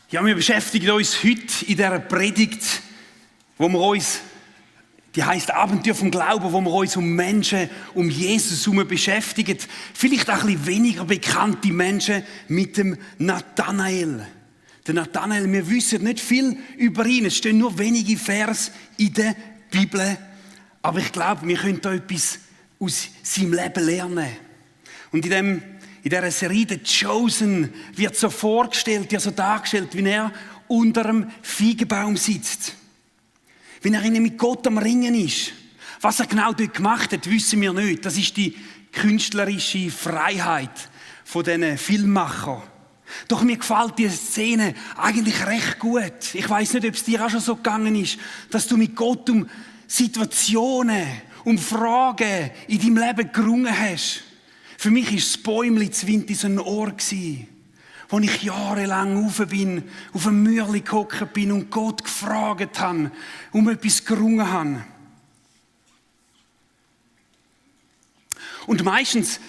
Ja, wir beschäftigen uns heute in dieser Predigt, die heisst Abenteuer vom Glauben, wo wir uns um Menschen, um Jesus herum beschäftigen. Vielleicht auch ein bisschen weniger bekannte Menschen mit dem Nathanael. Der Nathanael, wir wissen nicht viel über ihn. Es stehen nur wenige Vers in der Bibel. Aber ich glaube, wir können da etwas aus seinem Leben lernen. Und in dieser Serie «The Chosen» wird so vorgestellt, ja so dargestellt, wie er unter einem Feigenbaum sitzt. Wie er mit Gott am Ringen ist. Was er genau dort gemacht hat, wissen wir nicht. Das ist die künstlerische Freiheit von diesen Filmemachern. Doch mir gefällt diese Szene eigentlich recht gut. Ich weiss nicht, ob es dir auch schon so gegangen ist, dass du mit Gott um Situationen, um Fragen in deinem Leben gerungen hast. Für mich war das Bäumli zu Wind in so einem Ohr, wo ich jahrelang auf einem Mürli gehockt bin und Gott gefragt habe, um etwas gerungen habe. Und meistens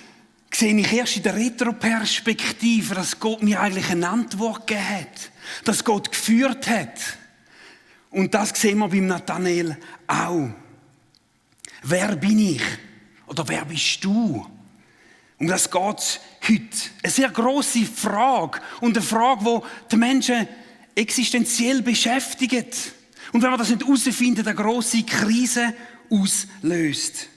sehe ich erst in der Retroperspektive, dass Gott mir eigentlich eine Antwort gegeben hat. Dass Gott geführt hat. Und das sehen wir beim Nathanael auch. Wer bin ich? Oder wer bist du? Um das geht es heute. Eine sehr grosse Frage. Und eine Frage, die die Menschen existenziell beschäftigt. Und wenn wir das nicht herausfinden, eine grosse Krise auslöst.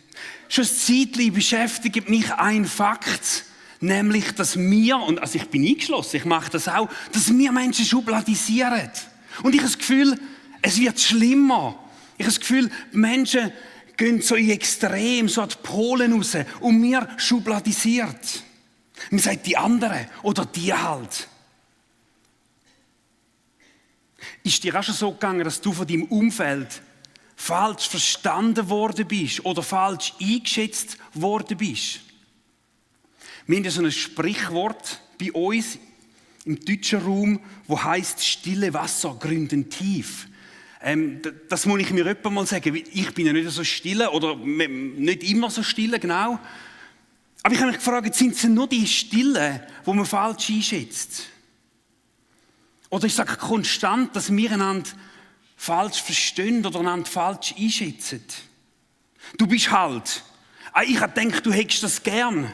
Schon ein Zeitchen beschäftigt mich ein Fakt, nämlich, dass wir, und also ich bin eingeschlossen, ich mache das auch, dass wir Menschen schubladisieren. Und ich habe das Gefühl, es wird schlimmer. Ich habe das Gefühl, Menschen gehen so in Extrem, so an die Polen raus und wir schubladisiert. Man sagt die anderen oder die halt. Ist dir auch schon so gegangen, dass du von deinem Umfeld falsch verstanden worden bist oder falsch eingeschätzt worden bist? Wir haben ja so ein Sprichwort bei uns im deutschen Raum, das heisst, stille Wasser gründen tief. Das muss ich mir jemand mal sagen. Ich bin ja nicht so stille oder nicht immer so stille, genau. Aber ich habe mich gefragt, sind es nur die Stillen, die man falsch einschätzt? Oder ich sage konstant, dass wir einander falsch verstehen oder einander falsch einschätzen. Du bist halt. Ich habe gedacht, du hättest das gern.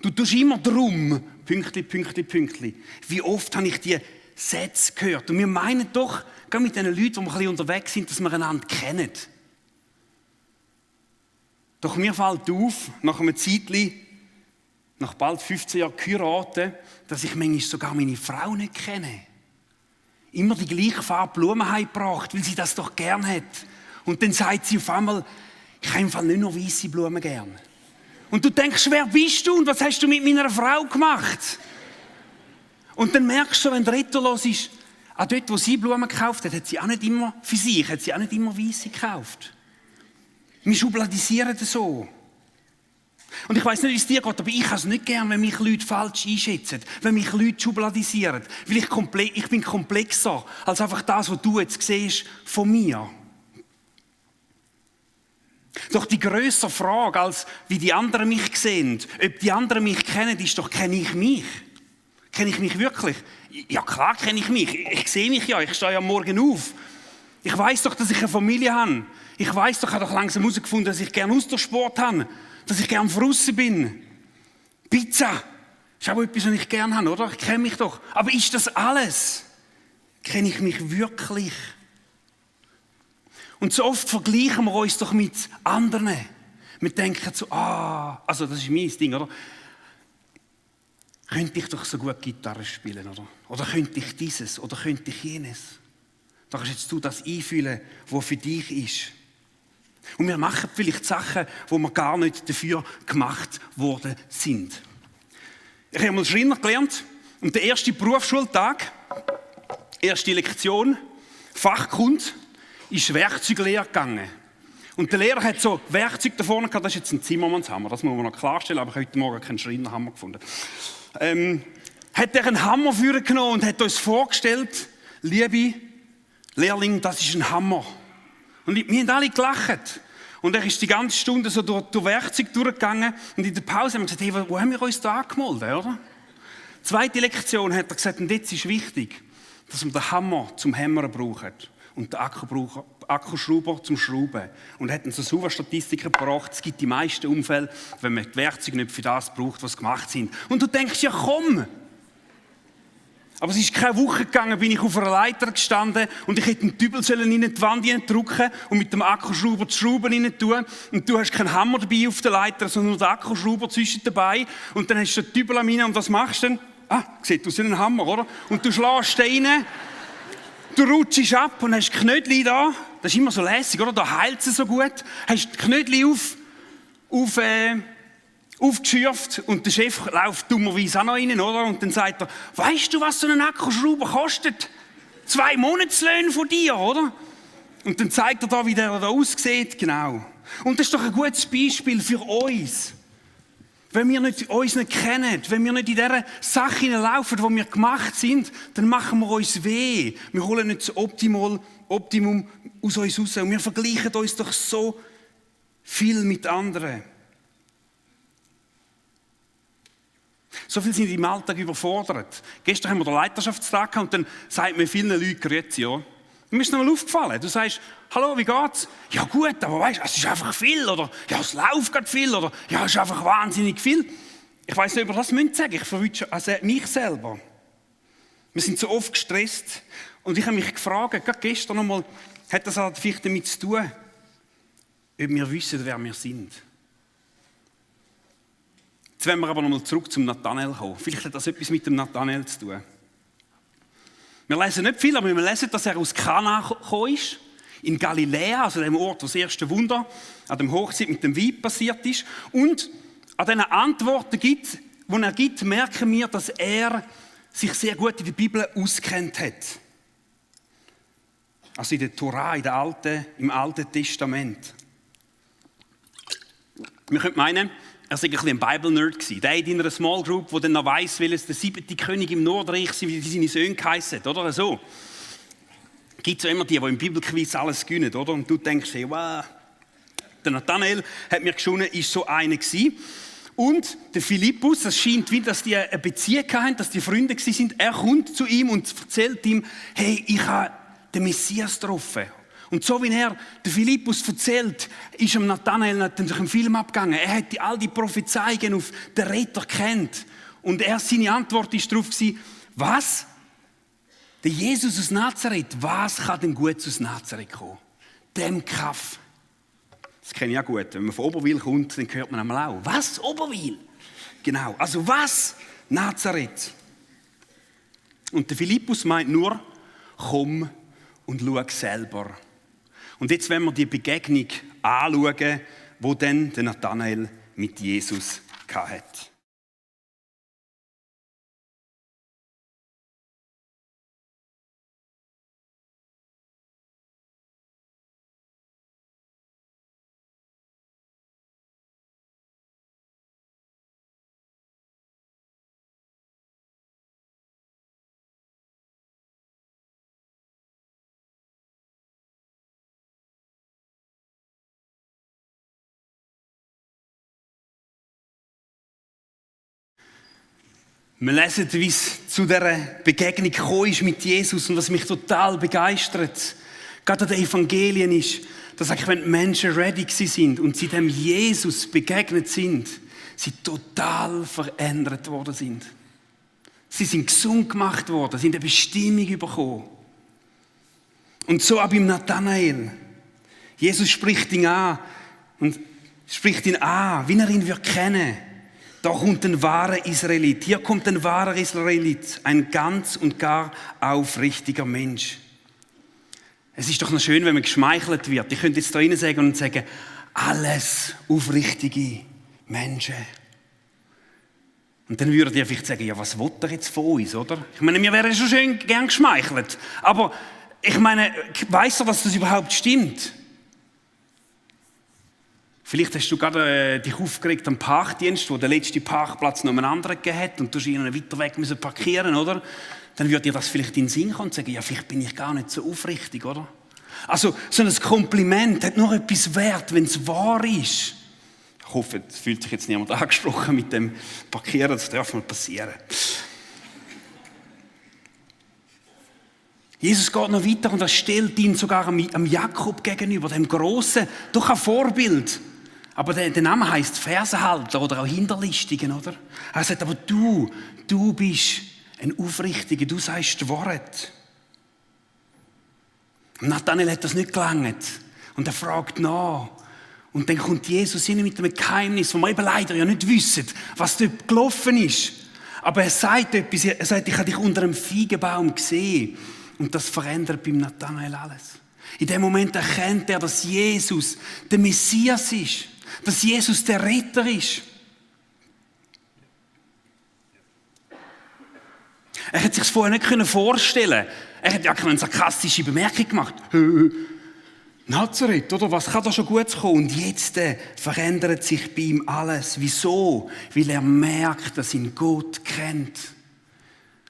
Du tust immer drum. Pünktli, Pünktli, Pünktli. Wie oft habe ich die Sätze gehört? Und wir meinen doch, gerade mit den Leuten, die wir ein bisschen unterwegs sind, dass wir einander kennen. Doch mir fällt auf, nach einem Zeitchen, nach bald 15 Jahren geheiratet, dass ich manchmal sogar meine Frau nicht kenne. Immer die gleiche Farbe Blumen heimgebracht, weil sie das doch gern hat. Und dann sagt sie auf einmal, ich habe im Fall nicht nur weisse Blumen gern. Und du denkst, wer bist du und was hast du mit meiner Frau gemacht? Und dann merkst du, wenn der Reto los ist, auch dort, wo sie Blumen gekauft hat, hat sie auch nicht immer für sich, hat sie auch nicht immer weisse gekauft. Wir schubladisieren das so. Und ich weiss nicht, wie es dir geht, aber ich habe es nicht gern, wenn mich Leute falsch einschätzen, wenn mich Leute schubladisieren. Weil ich bin komplexer als einfach das, was du jetzt siehst von mir. Doch die grössere Frage, als wie die anderen mich sehen, ob die anderen mich kennen, ist doch, kenne ich mich? Kenne ich mich wirklich? Ja klar kenne ich mich. Ich sehe mich ja, ich stehe ja morgen auf. Ich weiss doch, dass ich eine Familie habe. Ich weiss doch, ich habe doch langsam herausgefunden, dass ich gerne Ausdauersport habe. Dass ich gerne draussen bin. Pizza. Ist auch etwas, was ich gerne habe, oder? Ich kenne mich doch. Aber ist das alles? Kenne ich mich wirklich? Und so oft vergleichen wir uns doch mit anderen. Wir denken so, also das ist mein Ding, oder? Könnte ich doch so gut Gitarre spielen, oder? Oder könnte ich dieses, oder könnte ich jenes? Da kannst jetzt du das einfühlen, was für dich ist. Und wir machen vielleicht Sachen, wo wir gar nicht dafür gemacht worden sind. Ich habe mal Schreiner gelernt und der erste Berufsschultag, erste Lektion, Fachkunde, ist Werkzeuglehre gegangen. Und der Lehrer hat so Werkzeug da vorne gehabt, das ist jetzt ein Zimmermannshammer, das muss man noch klarstellen, aber ich habe heute Morgen keinen Schreinerhammer gefunden. Hat er einen Hammer vorgenommen und hat uns vorgestellt, liebe Lehrling, das ist ein Hammer. Und wir haben alle gelacht. Und er ist die ganze Stunde so durch Werkzeug durchgegangen und in der Pause haben wir gesagt, hey, wo haben wir uns da angemeldet, oder? Zweite Lektion hat er gesagt, und jetzt ist wichtig, dass man den Hammer zum Hämmern braucht und den Akkuschrauber zum Schrauben. Und er hat uns so sauber Statistiken gebracht, es gibt die meisten Unfälle, wenn man die Werkzeuge nicht für das braucht, was gemacht sind. Und du denkst, ja komm! Aber es ist keine Woche gegangen, bin ich auf einer Leiter gestanden und ich hätte den Dübel in die Wand drücken und mit dem Akkuschrauber die Schrauben rein tun. Und du hast keinen Hammer dabei auf der Leiter, sondern nur den Akkuschrauber zwischen dabei. Und dann hast du den Dübel rein und was machst du dann? Sieht aus wie ein Hammer, oder? Und du schlägst den rein, du rutschst ab und hast die Knödel da. Das ist immer so lässig, oder? Da heilt es so gut. Hast die Knödel aufgeschürft und der Chef läuft dummerweise auch noch rein, oder? Und dann sagt er, weißt du, was so ein Akkuschrauber kostet? 2 Monatslöhne von dir, oder? Und dann zeigt er da, wie der da aussieht, genau. Und das ist doch ein gutes Beispiel für uns. Wenn wir uns nicht kennen, wenn wir nicht in dieser Sache hineinlaufen, wo wir gemacht sind, dann machen wir uns weh. Wir holen nicht das Optimum aus uns raus. Und wir vergleichen uns doch so viel mit anderen. So viel sind im Alltag überfordert. Gestern haben wir den Leiterschaftstag gehabt und dann sagt mir vielen Leuten Grüezi, ja. Mir ist noch mal aufgefallen. Du sagst, hallo, wie geht's? Ja gut, aber weißt, es ist einfach viel. Oder ja, es läuft gerade viel. Oder ja, es ist einfach wahnsinnig viel. Ich weiss nicht, ob ihr das sagen müsst. Ich verwünsche mich selber. Wir sind so oft gestresst. Und ich habe mich gefragt, gerade gestern noch mal, hat das halt vielleicht damit zu tun, ob wir wissen, wer wir sind. Jetzt wollen wir aber noch mal zurück zum Nathanael kommen. Vielleicht hat das etwas mit dem Nathanael zu tun. Wir lesen nicht viel, aber wir lesen, dass er aus Kana gekommen ist, in Galiläa, also dem Ort, wo das erste Wunder an dem Hochzeit mit dem Weib passiert ist. Und an diesen Antworten, die er gibt, merken wir, dass er sich sehr gut in der Bibel auskennt hat. Also in der Tora, im Alten Testament. Wir könnten meinen, er war ein Bible-Nerd gewesen. Der in einer Small Group, der dann noch weiss, welches der 7. König im Nordreich war, wie seine Söhne geheissen hat, oder so. Es gibt so immer die im Bibelquiz alles gewinnen, oder? Und du denkst, hey, wow. Der Nathanael hat mir geschonen, ist so einer gewesen. Und der Philippus, es scheint wie, dass die eine Beziehung hatten, dass die Freunde waren. Er kommt zu ihm und erzählt ihm, hey, ich habe den Messias getroffen. Und so wie er der Philippus erzählt, ist am Nathanael natürlich ein Film abgegangen. Er hat all die Prophezeiungen auf den Retter kennt. Und seine Antwort ist darauf gewesen, was? Der Jesus aus Nazareth, was kann denn Gutes aus Nazareth kommen? Dem Kaff. Das kenne ich auch gut. Wenn man von Oberwil kommt, dann hört man einmal auch. Was? Oberwil? Genau. Also was? Nazareth. Und der Philippus meint nur, komm und schau selber. Und jetzt wollen wir die Begegnung anschauen, wo dann der Nathanael mit Jesus hatte. Wir lesen, wie es zu dieser Begegnung gekommen ist mit Jesus und was mich total begeistert, gerade an den Evangelien ist, dass wenn die Menschen ready sind und sie dem Jesus begegnet sind, sie total verändert worden sind. Sie sind gesund gemacht worden, sie haben eine Bestimmung bekommen. Und so auch beim Nathanael. Jesus spricht ihn an, wie er ihn wird kennen. Da kommt ein wahrer Israelit. Hier kommt ein wahrer Israelit, ein ganz und gar aufrichtiger Mensch. Es ist doch noch schön, wenn man geschmeichelt wird. Ich könnte jetzt da rein sagen und sagen, alles aufrichtige Menschen. Und dann würdet ihr vielleicht sagen, ja, was will er jetzt von uns, oder? Ich meine, wir wären schon schön gern geschmeichelt. Aber ich meine, weiss er, dass das überhaupt stimmt? Vielleicht hast du gerade dich aufgeregt am Parkdienst, wo der letzte Parkplatz noch einen anderen gegeben hat und du musst ihn weiter weg müssen parkieren, oder? Dann würde dir das vielleicht in den Sinn kommen und sagen, ja, vielleicht bin ich gar nicht so aufrichtig, oder? Also, so ein Kompliment hat nur etwas wert, wenn es wahr ist. Ich hoffe, es fühlt sich jetzt niemand angesprochen mit dem Parkieren, das darf mal passieren. Jesus geht noch weiter und er stellt ihn sogar am Jakob gegenüber, dem grossen, doch ein Vorbild. Aber der Name heisst Fersenhalter oder auch Hinterlistigen, oder? Er sagt, aber du bist ein Aufrichtiger, du sagst die Wahrheit. Nathanael hat das nicht gelangt. Und er fragt nach. Und dann kommt Jesus hin mit einem Geheimnis, wo wir eben leider ja nicht wissen, was dort gelaufen ist. Aber er sagt etwas, er sagt, ich habe dich unter einem Feigenbaum gesehen. Und das verändert beim Nathanael alles. In dem Moment erkennt er, dass Jesus der Messias ist. Dass Jesus der Retter ist. Er hätte sich vorher nicht vorstellen können. Er hat ja eine sarkastische Bemerkung gemacht. Nazareth, oder? Was kann da schon gut kommen? Und jetzt verändert sich bei ihm alles. Wieso? Weil er merkt, dass ihn Gott kennt.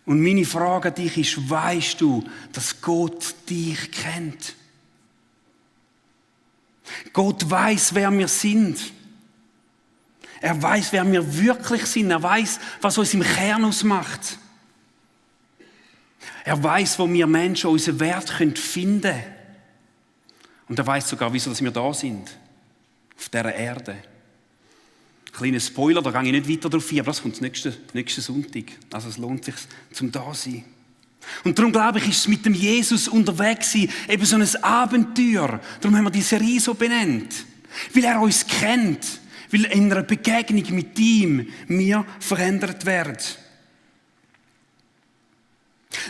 Und meine Frage an dich ist, weisst du, dass Gott dich kennt? Gott weiß, wer wir sind. Er weiß, wer wir wirklich sind. Er weiß, was uns im Kern ausmacht. Er weiß, wo wir Menschen unseren Wert finden können. Und er weiß sogar, wieso wir da sind. Auf dieser Erde. Kleiner Spoiler, da gehe ich nicht weiter drauf ein, aber das kommt nächsten Sonntag. Also es lohnt sich, zum da sein. Und darum glaube ich, ist es mit dem Jesus unterwegs sein, eben so ein Abenteuer. Darum haben wir die Serie so benannt. Weil er uns kennt. Weil in einer Begegnung mit ihm wir verändert werden.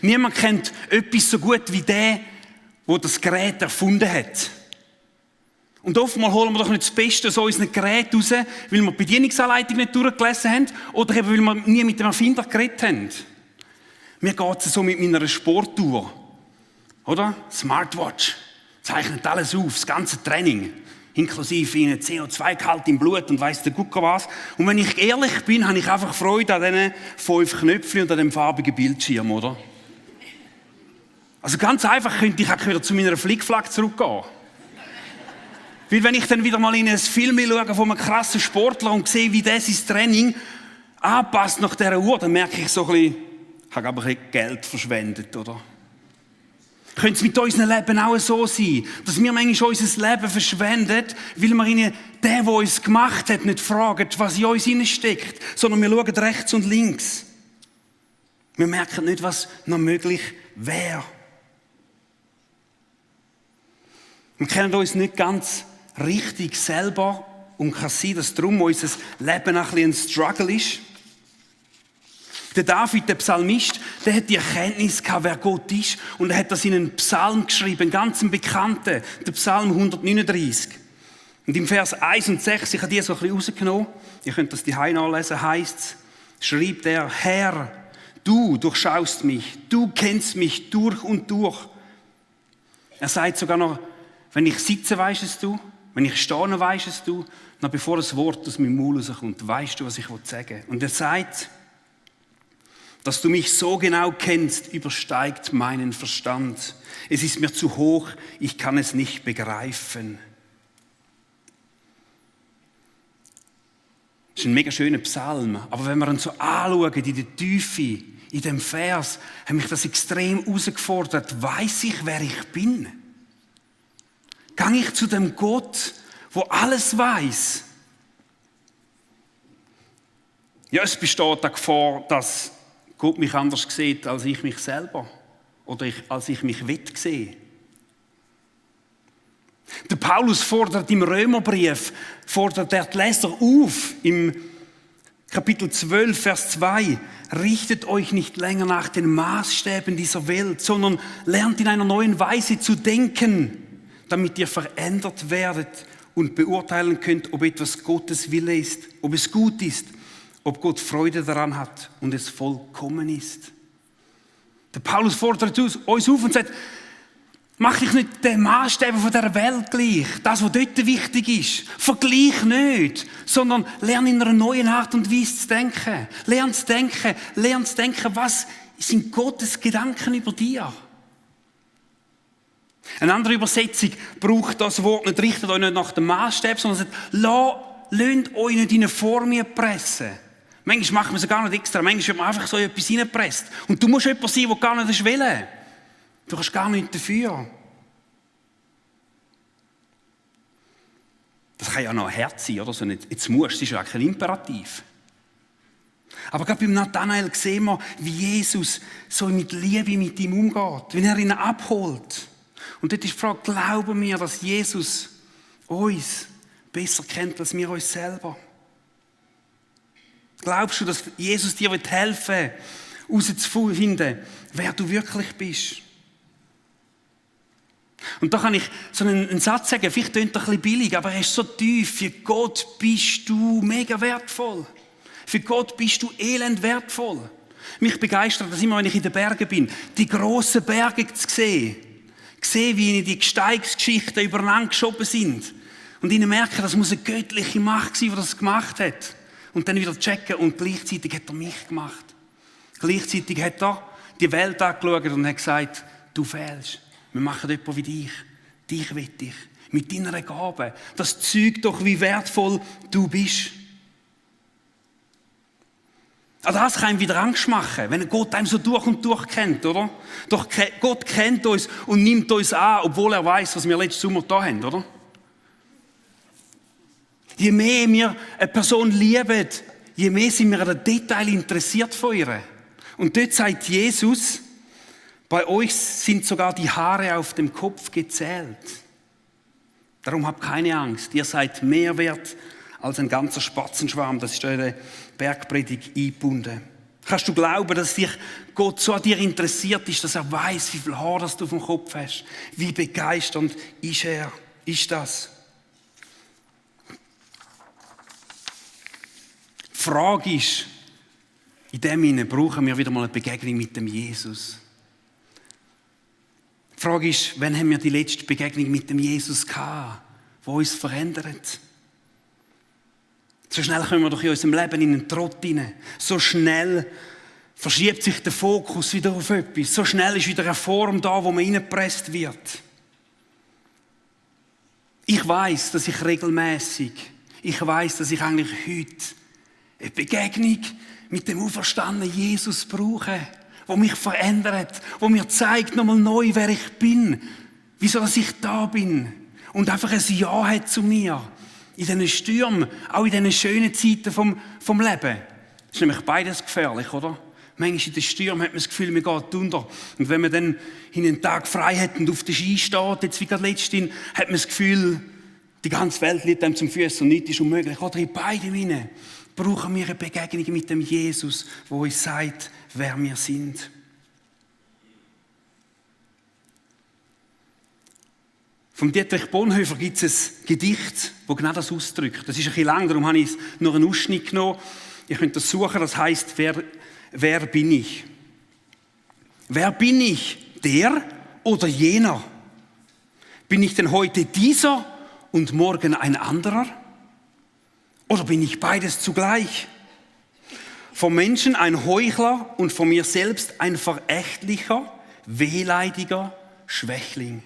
Niemand kennt etwas so gut wie der das Gerät erfunden hat. Und oftmals holen wir doch nicht das Beste aus unseren Geräten raus, weil wir die Bedienungsanleitung nicht durchgelesen haben oder eben, weil wir nie mit dem Erfinder geredet haben. Mir geht es so mit meiner Sportuhr. Oder? Smartwatch. Zeichnet alles auf, das ganze Training. Inklusive CO2-Gehalt im Blut und weiss der Gucker was. Und wenn ich ehrlich bin, habe ich einfach Freude an diesen 5 Knöpfen und an dem farbigen Bildschirm, oder? Also ganz einfach könnte ich auch wieder zu meiner Flickflack zurückgehen. Weil wenn ich dann wieder mal in ein Film schaue von einem krassen Sportler und sehe, wie der sein Training anpasst nach dieser Uhr, dann merke ich so ein bisschen, ich habe aber ein bisschen Geld verschwendet, oder? Könnte es mit unserem Leben auch so sein, dass wir manchmal unser Leben verschwenden, weil wir ihnen den uns gemacht hat, nicht fragen, was in uns steckt, sondern wir schauen rechts und links. Wir merken nicht, was noch möglich wäre. Wir kennen uns nicht ganz richtig selber und kann sein, dass darum unser Leben ein Struggle ist. Der David, der Psalmist, der hat die Erkenntnis gehabt, wer Gott ist, und er hat das in einen Psalm geschrieben, einen ganz bekannten, der Psalm 139. Und im Vers 1 und 6, ich habe die so ein bisschen rausgenommen, ihr könnt das daheim nachlesen, heisst es, schreibt er, Herr, du durchschaust mich, du kennst mich durch und durch. Er sagt sogar noch, wenn ich sitze, weisst es du, wenn ich stehe, weisst es du, noch bevor das Wort aus meinem Mund rauskommt, weisst du, was ich sagen will. Und er sagt, dass du mich so genau kennst, übersteigt meinen Verstand. Es ist mir zu hoch, ich kann es nicht begreifen. Das ist ein mega schöner Psalm, aber wenn wir ihn so anschauen, in der Tiefe, in dem Vers, hat mich das extrem herausgefordert. Weiss ich, wer ich bin? Gehe ich zu dem Gott, der alles weiss? Ja, es besteht die Gefahr, dass Gott mich anders sieht, als ich mich selber. Oder als ich mich sehe. Der Paulus fordert im Römerbrief, fordert er die Leser auf, im Kapitel 12, Vers 2, richtet euch nicht länger nach den Maßstäben dieser Welt, sondern lernt in einer neuen Weise zu denken, damit ihr verändert werdet und beurteilen könnt, ob etwas Gottes Wille ist, ob es gut ist, ob Gott Freude daran hat und es vollkommen ist. Der Paulus fordert uns auf und sagt, mach dich nicht den Maßstäben von dieser Welt gleich, das, was dort wichtig ist. Vergleich nicht, sondern lerne in einer neuen Art und Weise zu denken. Lerne zu denken, was sind Gottes Gedanken über dir. Eine andere Übersetzung braucht das Wort nicht, richtet euch nicht nach dem Maßstab, sondern sagt, lasst euch nicht in eine Form pressen. Manchmal macht man es gar nicht extra, manchmal wird man einfach so etwas reingepresst. Und du musst jemand sein, der gar nicht will. Du kannst gar nichts dafür. Das kann ja noch ein Herz sein, oder? So nicht, jetzt musst du, das ist ja kein Imperativ. Aber gerade beim Nathanael sehen wir, wie Jesus so mit Liebe mit ihm umgeht, wenn er ihn abholt. Und dort ist die Frage, glauben wir, dass Jesus uns besser kennt als wir uns selber? Glaubst du, dass Jesus dir helfen will, herauszufinden, wer du wirklich bist? Und da kann ich so einen Satz sagen, vielleicht klingt er ein bisschen billig, aber er ist so tief. Für Gott bist du mega wertvoll. Für Gott bist du elend wertvoll. Mich begeistert das immer, wenn ich in den Bergen bin, die grossen Berge zu sehen. Sehen, wie ihnen die Gesteigsgeschichten übereinander geschoben sind. Und ihnen merken, das muss eine göttliche Macht sein, die das gemacht hat. Und dann wieder checken, und gleichzeitig hat er mich gemacht. Gleichzeitig hat er die Welt angeschaut und hat gesagt, du fehlst. Wir machen jemanden wie dich. Dich will ich. Mit deiner Gabe. Das zeugt doch, wie wertvoll du bist. Also das kann ihm wieder Angst machen, wenn Gott einem so durch und durch kennt, oder? Doch Gott kennt uns und nimmt uns an, obwohl er weiß, was wir letzten Sommer da haben, oder? Je mehr wir eine Person lieben, je mehr sind wir an den Detail interessiert von ihr. Und dort sagt Jesus, bei euch sind sogar die Haare auf dem Kopf gezählt. Darum habt keine Angst, ihr seid mehr wert als ein ganzer Spatzenschwarm. Das ist in der Bergpredigt eingebunden. Kannst du glauben, dass sich Gott so an dir interessiert ist, dass er weiß, wie viel Haar das du auf dem Kopf hast? Wie begeisternd ist das? Die Frage ist, in dem Sinne brauchen wir wieder mal eine Begegnung mit dem Jesus. Die Frage ist, wann haben wir die letzte Begegnung mit dem Jesus gehabt, die uns verändert? So schnell kommen wir doch in unserem Leben in einen Trott hinein. So schnell verschiebt sich der Fokus wieder auf etwas. So schnell ist wieder eine Form da, wo man reingepresst wird. Ich weiss, dass ich regelmäßig, dass ich eigentlich heute eine Begegnung mit dem auferstandenen Jesus brauche, der mich verändert, der mir zeigt nochmal neu, wer ich bin, wieso dass ich da bin und einfach ein Ja hat zu mir. In diesen Stürmen, auch in diesen schönen Zeiten vom Leben. Das ist nämlich beides gefährlich, oder? Manchmal in den Stürmen hat man das Gefühl, man geht unter. Und wenn man dann in einen Tag frei hat und auf der Ski steht, jetzt wie gerade letztens, hat man das Gefühl, die ganze Welt liegt einem zum Füßen und nichts ist unmöglich. Oder in beidem hinein brauchen wir eine Begegnung mit dem Jesus, der uns sagt, wer wir sind. Vom Dietrich Bonhoeffer gibt es ein Gedicht, das genau das ausdrückt. Das ist ein bisschen lang, darum habe ich nur einen Ausschnitt genommen. Ihr könnt das suchen, das heisst, wer bin ich? Wer bin ich? Der oder jener? Bin ich denn heute dieser und morgen ein anderer? Oder bin ich beides zugleich? Vom Menschen ein Heuchler und von mir selbst ein verächtlicher, wehleidiger Schwächling.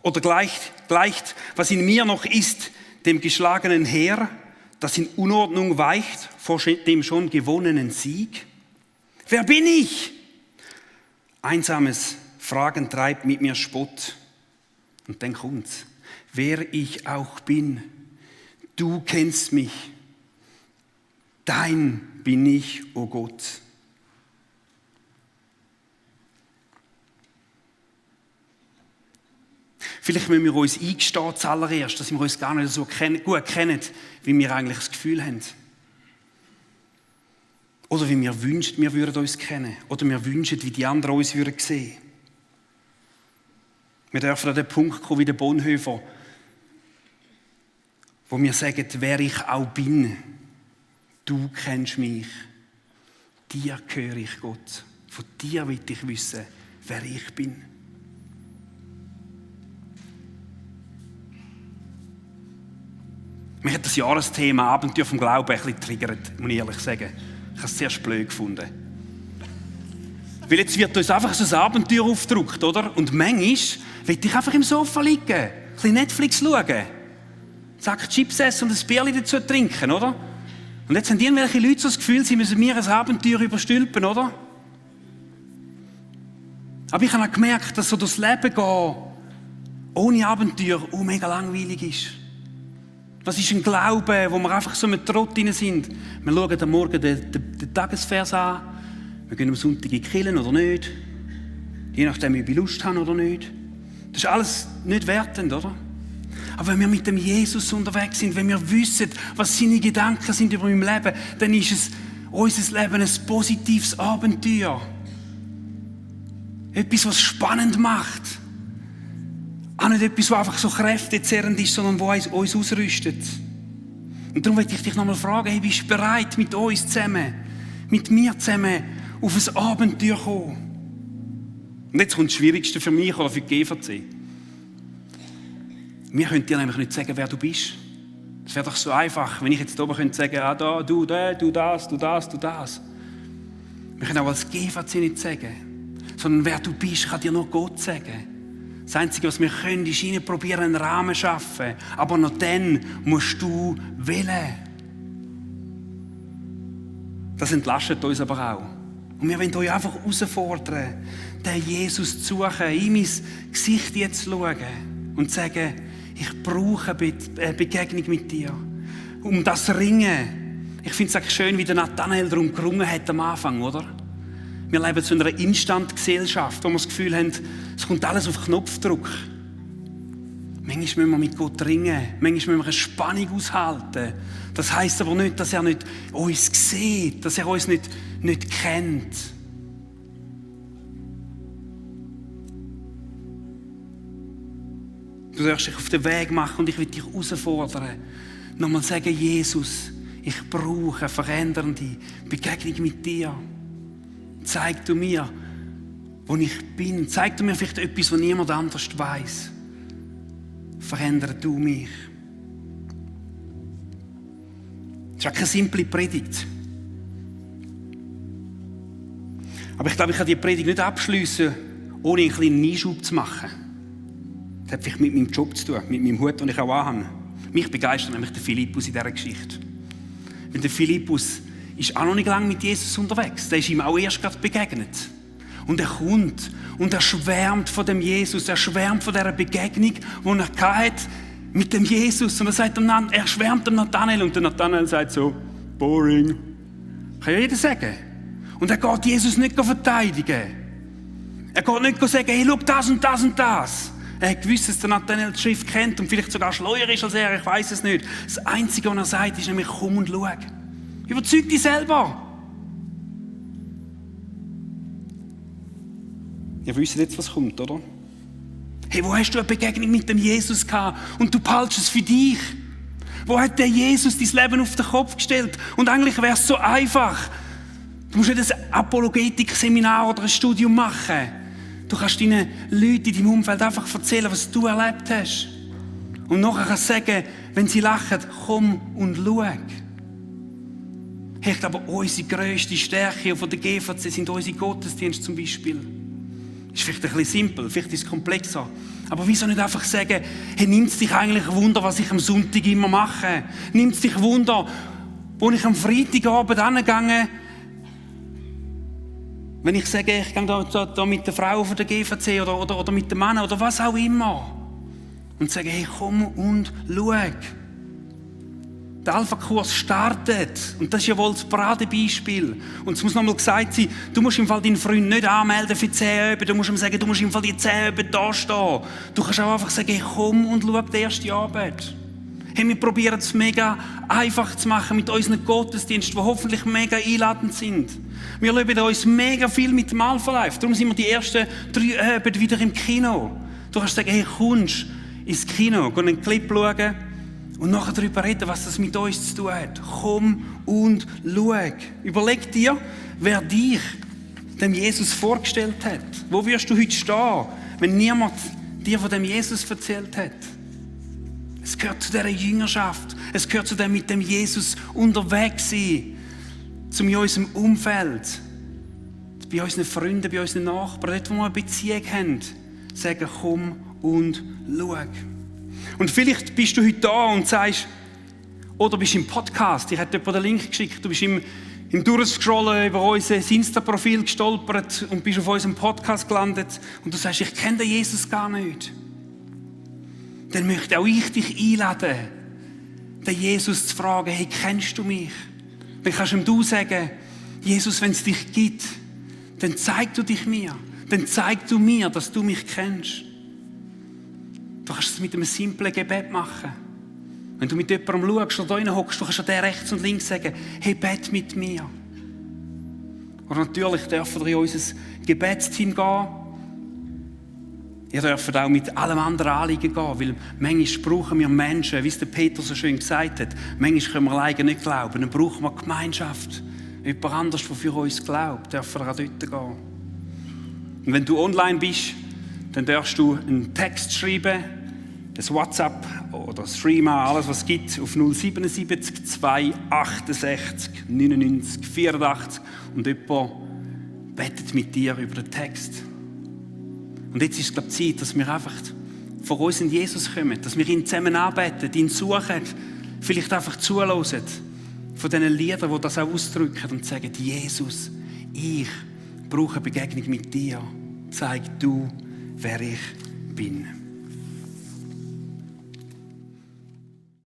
Oder gleicht, was in mir noch ist, dem geschlagenen Heer, das in Unordnung weicht vor dem schon gewonnenen Sieg? Wer bin ich? Einsames Fragen treibt mit mir Spott. Und dann kommt's. Wer ich auch bin, du kennst mich. Dein bin ich, o oh Gott. Vielleicht müssen wir uns eingestehen zuallererst, dass wir uns gar nicht so gut kennen, wie wir eigentlich das Gefühl haben. Oder wie wir wünschen, wir würden uns kennen. Oder wir wünschen, wie die anderen uns sehen würden. Wir dürfen an den Punkt kommen wie der Bonhoeffer, wo wir sagen, wer ich auch bin, du kennst mich. Dir gehöre ich, Gott. Von dir will ich wissen, wer ich bin. Mich hat das Jahresthema Abenteuer vom Glauben ein bisschen getriggert, muss ich ehrlich sagen. Ich habe es sehr blöd gefunden. Weil jetzt wird uns einfach so ein Abenteuer aufgedrückt, oder? Und manchmal will ich einfach im Sofa liegen, ein bisschen Netflix schauen, Sack Chips essen und ein Bierchen dazu trinken, oder? Und jetzt haben irgendwelche Leute so das Gefühl, sie müssen mir ein Abenteuer überstülpen, oder? Aber ich habe auch gemerkt, dass so durchs Leben gehen, ohne Abenteuer, mega langweilig ist. Was ist ein Glaube, wo wir einfach so mit Trott drin sind? Wir schauen am Morgen den Tagesvers an, wir gehen am Sonntag in die Kirche oder nicht, je nachdem, ob wir Lust haben oder nicht. Das ist alles nicht wertend, oder? Aber wenn wir mit dem Jesus unterwegs sind, wenn wir wissen, was seine Gedanken sind über mein Leben, dann ist es unser Leben ein positives Abenteuer. Etwas, was spannend macht. Auch nicht etwas, was einfach so kräftezerrend ist, sondern was uns ausrüstet. Und darum möchte ich dich nochmal fragen, hey, bist du bereit, mit uns zusammen, mit mir zusammen, auf ein Abenteuer zu kommen? Und jetzt kommt das Schwierigste für mich oder für die GVC. Wir können dir nämlich nicht sagen, wer du bist. Es wäre doch so einfach, wenn ich jetzt oben könnte sagen, da, du das, du das, du das. Wir können auch als GVC nicht sagen, sondern wer du bist, kann dir nur Gott sagen. Das Einzige, was wir können, ist ihnen probieren, einen Rahmen zu schaffen. Aber noch dann musst du wählen. Das entlastet uns aber auch. Und wir wollen euch einfach herausfordern, den Jesus zu suchen, in mein Gesicht jetzt zu schauen und zu sagen, ich brauche eine Begegnung mit dir. Um das Ringen. Ich finde es auch schön, wie der Nathanael darum gerungen hat am Anfang, oder? Wir leben in einer Instant-Gesellschaft, wo wir das Gefühl haben, es kommt alles auf Knopfdruck. Manchmal müssen wir mit Gott ringen, manchmal müssen wir eine Spannung aushalten. Das heisst aber nicht, dass er nicht uns sieht, dass er uns nicht kennt. Du darfst dich auf den Weg machen und ich will dich herausfordern. Nochmal sagen, Jesus, ich brauche eine verändernde Begegnung mit dir. Zeig du mir, wo ich bin. Zeig du mir vielleicht etwas, was niemand anders weiss. Verändere du mich. Das ist auch keine simple Predigt. Aber ich glaube, ich kann die Predigt nicht abschliessen, ohne einen kleinen Einschub zu machen. Das hat vielleicht mit meinem Job zu tun, mit meinem Hut, den ich auch anhabe. Mich begeistert nämlich der Philippus in dieser Geschichte. Weil der Philippus ist auch noch nicht lange mit Jesus unterwegs. Der ist ihm auch erst gerade begegnet. Und er kommt und er schwärmt von dem Jesus. Er schwärmt von dieser Begegnung, die er hatte mit dem Jesus. Und er schwärmt dem Nathanael. Und der Nathanael sagt so, boring. Kann ja jeder sagen. Und er geht Jesus nicht verteidigen. Er geht nicht sagen, hey, schau das und das und das. Er hat gewusst, dass der Nathanael die Schrift kennt und vielleicht sogar schleuer ist als er, ich weiß es nicht. Das Einzige, was er sagt, ist nämlich, komm und schau. Überzeug dich selber. Ihr wisst jetzt, was kommt, oder? Hey, wo hast du eine Begegnung mit dem Jesus gehabt und du behaltest es für dich? Wo hat der Jesus dein Leben auf den Kopf gestellt? Und eigentlich wäre es so einfach. Du musst nicht ein Apologetik-Seminar oder ein Studium machen. Du kannst deinen Leuten in deinem Umfeld einfach erzählen, was du erlebt hast. Und nachher kannst du sagen, wenn sie lachen, komm und schau. Hey, ich glaube, unsere grösste Stärke von der GVC sind unsere Gottesdienste zum Beispiel. Ist vielleicht ein bisschen simpel, vielleicht ist es komplexer. Aber wieso nicht einfach sagen, hey, nimmt es dich eigentlich Wunder, was ich am Sonntag immer mache? Nimmt es dich Wunder, wo ich am Freitagabend hingehe, wenn ich sage, ich gehe da mit der Frau von der GVC oder mit dem Mann oder was auch immer. Und sage, hey, komm und schau. Der Alpha-Kurs startet. Und das ist ja wohl das Paradebeispiel. Und es muss nochmal gesagt sein, du musst im Fall deinen Freund nicht anmelden für 10 Übungen. Du musst ihm sagen, du musst im Fall die 10 Übungen da stehen. Du kannst auch einfach sagen, hey, komm und schau die erste Arbeit. Hey, wir probieren es mega einfach zu machen mit unseren Gottesdiensten, die hoffentlich mega einladend sind. Wir erleben uns mega viel mit dem Alpha Life. Darum sind wir die ersten 3 Abende wieder im Kino. Du kannst sagen, hey, kommst ins Kino, geh einen Clip schauen und nachher darüber reden, was das mit uns zu tun hat. Komm und schau. Überleg dir, wer dich dem Jesus vorgestellt hat. Wo wirst du heute stehen, wenn niemand dir von dem Jesus erzählt hat? Es gehört zu dieser Jüngerschaft. Es gehört zu dem mit dem Jesus unterwegs sein. Zum in unserem Umfeld. Bei unseren Freunden, bei unseren Nachbarn. Dort, wo wir eine Beziehung haben. Sagen, komm und schau. Und vielleicht bist du heute da und sagst, oder bist im Podcast. Ich habe jemand den Link geschickt. Du bist im im Durchscrollen über unser Insta-Profil gestolpert und bist auf unserem Podcast gelandet und du sagst, ich kenne den Jesus gar nicht. Dann möchte auch ich dich einladen, den Jesus zu fragen, hey, kennst du mich? Dann kannst du ihm du sagen, Jesus, wenn es dich gibt, dann zeig du dich mir. Dann zeig du mir, dass du mich kennst. Du kannst es mit einem simplen Gebet machen. Wenn du mit jemandem schaust oder da hockst, du kannst an der rechts und links sagen, hey, bet mit mir. Und natürlich dürfen wir in unser Gebetsteam gehen. Ihr dürft auch mit allem anderen Anliegen gehen, weil manchmal brauchen wir Menschen, wie es der Peter so schön gesagt hat, manchmal können wir alleine nicht glauben, dann brauchen wir Gemeinschaft. Jemand anderes, der für uns glaubt, dürfen wir auch dort gehen. Und wenn du online bist, dann darfst du einen Text schreiben, das WhatsApp oder Streamer, alles was es gibt, auf 077 268 99 84 und jemand betet mit dir über den Text. Und jetzt ist es, Zeit, dass wir einfach vor uns in Jesus kommen, dass wir ihn zusammen anbeten, ihn suchen, vielleicht einfach zuhören von diesen Liedern, die das auch ausdrücken und sagen, Jesus, ich brauche eine Begegnung mit dir. Zeig du, wer ich bin.